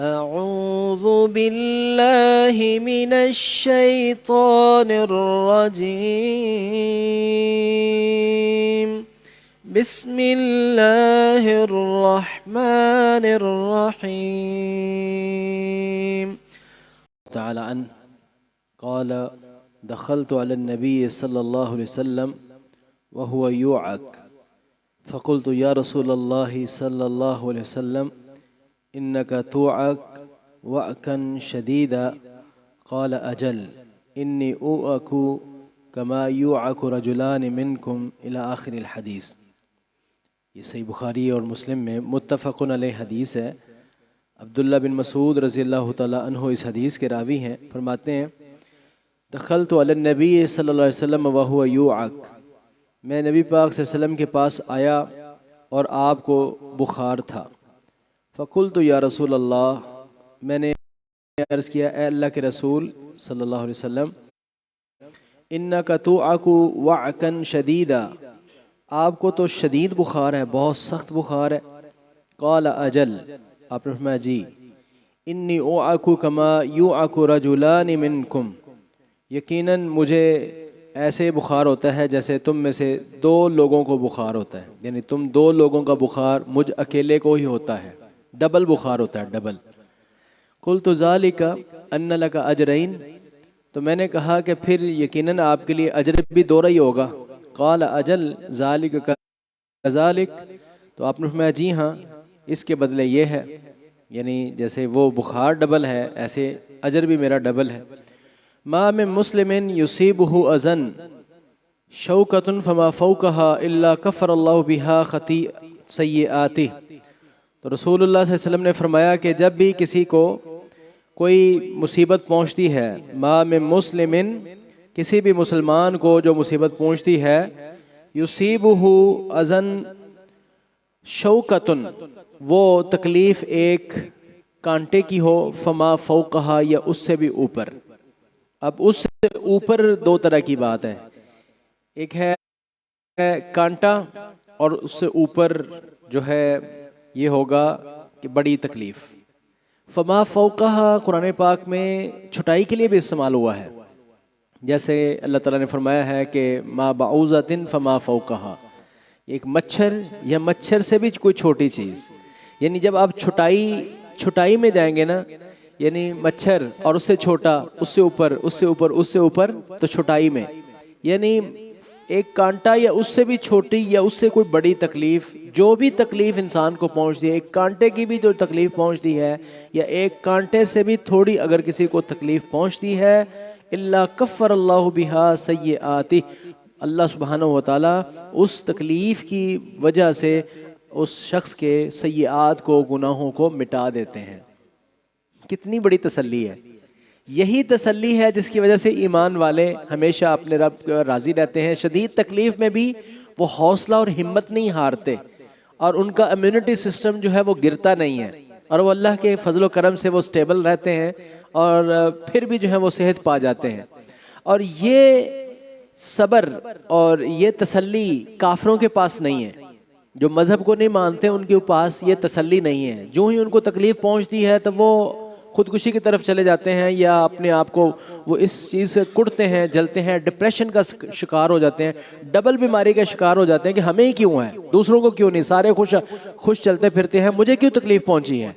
أعوذ بالله من الشيطان الرجيم بسم الله الرحمن الرحيم تعالى عنه قال دخلت على النبي صلى الله عليه وسلم وهو يوعك فقلت يا رسول الله صلى الله عليه وسلم إنك توعك وعكا شديدا قال أجل إني أوعك كما يوعك رجلان منكم إلى آخر الحديث. یہ صحیح بخاری اور مسلم میں متفقن علیہ حدیث ہے. عبداللہ بن مسعود رضی اللہ تعالیٰ عنہ اس حدیث کے راوی ہیں. فرماتے ہیں دخلت علی النبی صلی اللہ علیہ وسلم وهو يوعك، میں نبی پاک صلی اللہ علیہ وسلم کے پاس آیا اور آپ کو بخار تھا. فقلت یا رسول اللہ، میں نے عرض کیا اے اللہ کے رسول صلی اللہ علیہ وسلم، انک توعک وعکا شدیدا، آپ کو تو شدید بخار ہے، بہت سخت بخار ہے. قال اجل، آپ نے فرمایا جی. انی اوعک کما یوعک رجلان منکم، یقیناً مجھے ایسے بخار ہوتا ہے جیسے تم میں سے دو لوگوں کو بخار ہوتا ہے، یعنی تم دو لوگوں کا بخار مجھ اکیلے کو ہی ہوتا ہے، ڈبل بخار ہوتا ہے، ڈبل. قلت ذالک ان لک اجرین، تو میں نے کہا کہ پھر یقیناً آپ کے لیے اجر بھی دو ہی ہوگا. قال اجل ذالک کذالک، تو آپ نے فرمایا جی ہاں، اس کے بدلے یہ ہے، یعنی جیسے وہ بخار ڈبل ہے ایسے اجر بھی میرا ڈبل ہے. ما من مسلم یصیبہ اذن شوکۃ فما فوقها الا کفر اللہ بها سیئاتہ. تو رسول اللہ صلی اللہ علیہ وسلم نے فرمایا کہ جب بھی کسی کو کوئی مصیبت پہنچتی ہے، ما من مسلم، کسی بھی مسلمان کو جو مصیبت پہنچتی ہے، یصیبہ اذن شوکۃ، وہ تکلیف ایک کانٹے کی ہو، فما فوقها، یا اس سے بھی اوپر. اب اس سے اوپر دو طرح کی بات ہے، ایک ہے کانٹا اور اس سے اوپر جو ہے یہ ہوگا کہ بڑی تکلیف. فما فوقها قرآن پاک میں چھٹائی کے لیے بھی استعمال ہوا ہے، جیسے اللہ تعالیٰ نے فرمایا ہے کہ ما بعوضۃ فما فوقها، ایک مچھر یا مچھر سے بھی کوئی چھوٹی چیز، یعنی جب آپ چھٹائی میں جائیں گے نا، یعنی مچھر اور اس سے چھوٹا، اس سے اوپر، اس سے اوپر، اس سے اوپر، تو چھٹائی میں یعنی ایک کانٹا یا اس سے بھی چھوٹی یا اس سے کوئی بڑی تکلیف، جو بھی تکلیف انسان کو پہنچتی ہے، ایک کانٹے کی بھی جو تکلیف پہنچتی ہے یا ایک کانٹے سے بھی تھوڑی اگر کسی کو تکلیف پہنچتی ہے، الا کفر اللہ بہا سیئاتہ، اللہ سبحانہ و تعالی اس تکلیف کی وجہ سے اس شخص کے سیئات کو، گناہوں کو مٹا دیتے ہیں. کتنی بڑی تسلی ہے. یہی تسلی ہے جس کی وجہ سے ایمان والے ہمیشہ اپنے رب راضی رہتے ہیں. شدید تکلیف میں بھی وہ حوصلہ اور ہمت نہیں ہارتے، اور ان کا امیونٹی سسٹم جو ہے وہ گرتا نہیں ہے، اور وہ اللہ کے فضل و کرم سے وہ سٹیبل رہتے ہیں، اور پھر بھی جو ہے وہ صحت پا جاتے ہیں. اور یہ صبر اور یہ تسلی کافروں کے پاس نہیں ہے، جو مذہب کو نہیں مانتے ان کے پاس یہ تسلی نہیں ہے. جو ہی ان کو تکلیف پہنچتی ہے تو وہ خودکشی کی طرف چلے جاتے ہیں، یا اپنے آپ کو وہ اس چیز سے کڑتے ہیں، جلتے ہیں، ڈپریشن کا شکار ہو جاتے ہیں، ڈبل بیماری کا شکار ہو جاتے ہیں کہ ہمیں ہی کیوں ہے، دوسروں کو کیوں نہیں، سارے خوش چلتے پھرتے ہیں، مجھے کیوں تکلیف پہنچی ہے.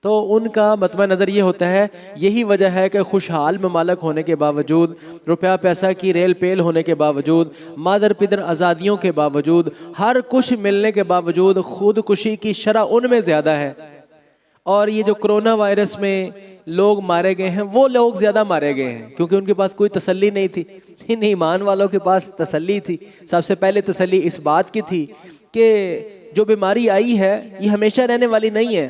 تو ان کا مطمع نظر یہ ہوتا ہے، یہی وجہ ہے کہ خوشحال ممالک ہونے کے باوجود، روپیہ پیسہ کی ریل پیل ہونے کے باوجود، مادر پدر آزادیوں کے باوجود، ہر کچھ ملنے کے باوجود خودکشی کی شرح ان میں زیادہ ہے. اور یہ جو کرونا وائرس میں لوگ مارے گئے ہیں، وہ لوگ زیادہ مارے گئے ہیں کیونکہ ان کے پاس کوئی تسلی نہیں تھی. ان ایمان والوں کے پاس تسلی تھی. سب سے پہلے تسلی اس بات کی تھی کہ جو بیماری آئی ہے یہ ہمیشہ رہنے والی نہیں ہے.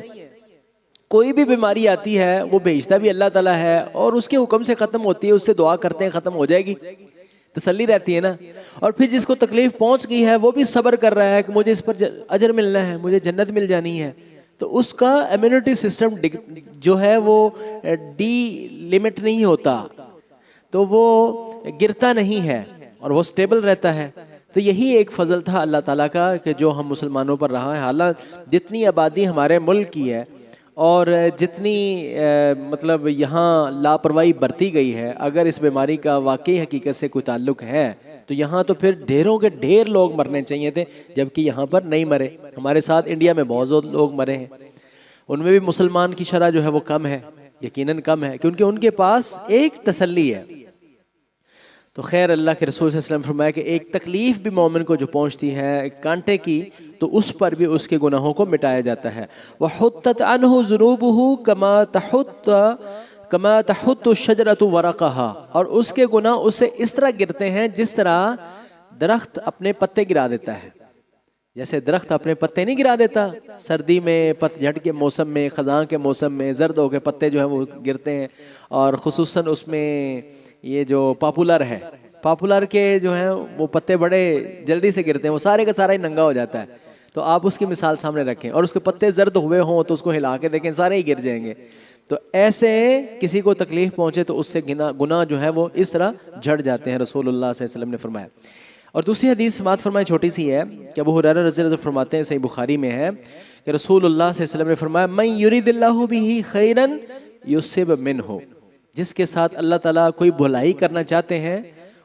کوئی بھی بیماری آتی ہے وہ بھیجتا بھی اللہ تعالیٰ ہے، اور اس کے حکم سے ختم ہوتی ہے، اس سے دعا کرتے ہیں ختم ہو جائے گی، تسلی رہتی ہے نا. اور پھر جس کو تکلیف پہنچ گئی ہے وہ بھی صبر کر رہا ہے کہ مجھے اس پر اجر ملنا ہے، مجھے جنت مل جانی ہے، تو اس کا امیونٹی سسٹم جو ہے وہ ڈی لیمٹ نہیں ہوتا، تو وہ گرتا نہیں ہے اور وہ سٹیبل رہتا ہے. تو یہی ایک فضل تھا اللہ تعالیٰ کا کہ جو ہم مسلمانوں پر رہا ہے. حالانکہ جتنی آبادی ہمارے ملک کی ہے اور جتنی مطلب یہاں لاپرواہی برتی گئی ہے، اگر اس بیماری کا واقعی حقیقت سے کوئی تعلق ہے تو یہاں تو پھر ڈھیروں کے ڈھیر لوگ مرنے چاہیے تھے، جبکہ یہاں پر نہیں مرے۔ ہمارے ساتھ انڈیا میں بہت زیادہ لوگ مرے ہیں، ان میں بھی مسلمان کی شرح جو ہے وہ کم ہے، یقیناً کم ہے، کیونکہ ان کے پاس ایک تسلی ہے۔ تو خیر، اللہ کے رسول صلی اللہ علیہ وسلم فرمایا کہ ایک تکلیف بھی مومن کو جو پہنچتی ہے ایک کانٹے کی، تو اس پر بھی اس کے گناہوں کو مٹایا جاتا ہے۔ وَحُطَّتْ عَنْهُ ذُنُوبُهُ كَمَا تَحُطُّ الشَّجَرَةُ وَرَقَهَا، اور اس کے گناہ اس سے اس طرح گرتے ہیں جس طرح درخت اپنے پتے گرا دیتا ہے۔ جیسے درخت اپنے پتے نہیں گرا دیتا سردی میں، پت جھڑ کے موسم میں، خزاں کے موسم میں زرد ہو کے پتے جو ہیں وہ گرتے ہیں، اور خصوصاً اس میں یہ جو پاپولر ہے، پاپولر کے جو ہیں وہ پتے بڑے جلدی سے گرتے ہیں، وہ سارے کا سارا ہی ننگا ہو جاتا ہے۔ تو آپ اس کی مثال سامنے رکھیں اور اس کے پتے زرد ہوئے ہوں تو اس کو ہلا کے دیکھیں، سارے ہی گر جائیں گے۔ تو ایسے کسی کو تکلیف پہنچے تو اس سے گناہ جو ہے وہ اس طرح جھڑ جاتے ہیں، رسول اللہ صلی اللہ علیہ وسلم نے فرمایا۔ اور دوسری حدیث سماعت فرمائے، چھوٹی سی ہے، کہ ابو ہریرہ رضی اللہ عنہ فرماتے ہیں، صحیح بخاری میں ہے کہ رسول اللہ صلی اللہ علیہ وسلم نے فرمایا من یرید اللہ بہ خیرا یصب منہ، جس کے ساتھ اللہ تعالیٰ کوئی بھلائی کرنا چاہتے ہیں،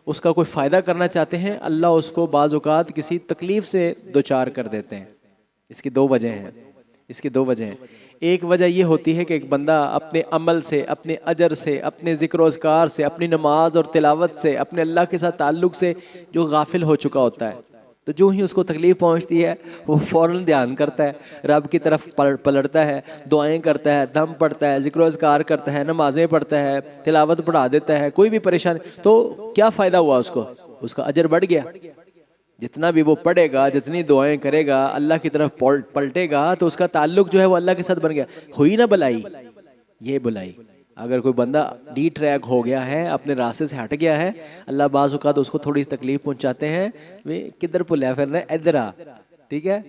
اس کا کوئی فائدہ کرنا چاہتے ہیں، اللہ اس کو بعض اوقات کسی تکلیف سے دوچار کر دیتے ہیں۔ اس کی دو وجہ ہیں، اس کی دو وجہ ہیں۔ ایک وجہ یہ ہوتی ہے کہ ایک بندہ اپنے عمل سے، اپنے اجر سے، اپنے ذکر و اذکار سے، اپنی نماز اور تلاوت سے، اپنے اللہ کے ساتھ تعلق سے جو غافل ہو چکا ہوتا ہے، تو جو ہی اس کو تکلیف پہنچتی ہے وہ فوراً دھیان کرتا ہے، رب کی طرف پلٹتا ہے، دعائیں کرتا ہے، دم پڑتا ہے، ذکر و اذکار کرتا ہے، نمازیں پڑھتا ہے، تلاوت پڑھا دیتا ہے، کوئی بھی پریشانی، تو کیا فائدہ ہوا اس کو؟ اس کا اجر بڑھ گیا۔ جتنا بھی وہ پڑھے گا، جتنی دعائیں کرے گا، اللہ کی طرف پلٹے گا، تو اس کا تعلق جو ہے وہ اللہ کے ساتھ بن گیا۔ ہوئی نا بلائی، یہ بلائی۔ اگر کوئی بندہ ڈی ٹریک ہو گیا ہے، اپنے راستے سے ہٹ گیا ہے، اللہ بعض اوقات اس کو تھوڑی تکلیف پہنچاتے ہیں، کدھر پلیا پھرنا ہے، ادھر آ، ٹھیک ہے؟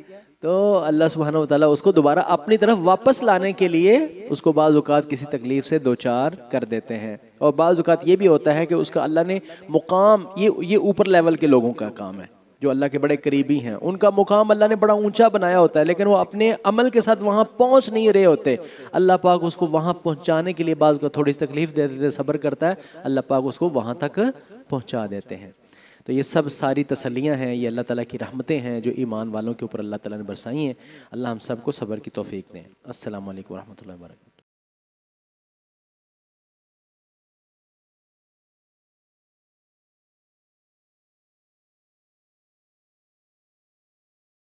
تو اللہ سبحانہ وتعالیٰ اس کو دوبارہ اپنی طرف واپس لانے کے لیے اس کو بعض اوقات کسی تکلیف سے دوچار کر دیتے ہیں۔ اور بعض اوقات یہ بھی ہوتا ہے کہ اس کا اللہ نے مقام، یہ اوپر لیول کے لوگوں کا کام ہے جو اللہ کے بڑے قریبی ہیں، ان کا مقام اللہ نے بڑا اونچا بنایا ہوتا ہے، لیکن وہ اپنے عمل کے ساتھ وہاں پہنچ نہیں رہے ہوتے۔ اللہ پاک اس کو وہاں پہنچانے کے لیے بعض کو تھوڑی سی تکلیف دے دیتے، صبر کرتا ہے، اللہ پاک اس کو وہاں تک پہنچا دیتے ہیں۔ تو یہ سب ساری تسلیاں ہیں، یہ اللہ تعالیٰ کی رحمتیں ہیں جو ایمان والوں کے اوپر اللہ تعالیٰ نے برسائی ہیں۔ اللہ ہم سب کو صبر کی توفیق دیں۔ السلام علیکم ورحمۃ اللہ وبرکاتہ۔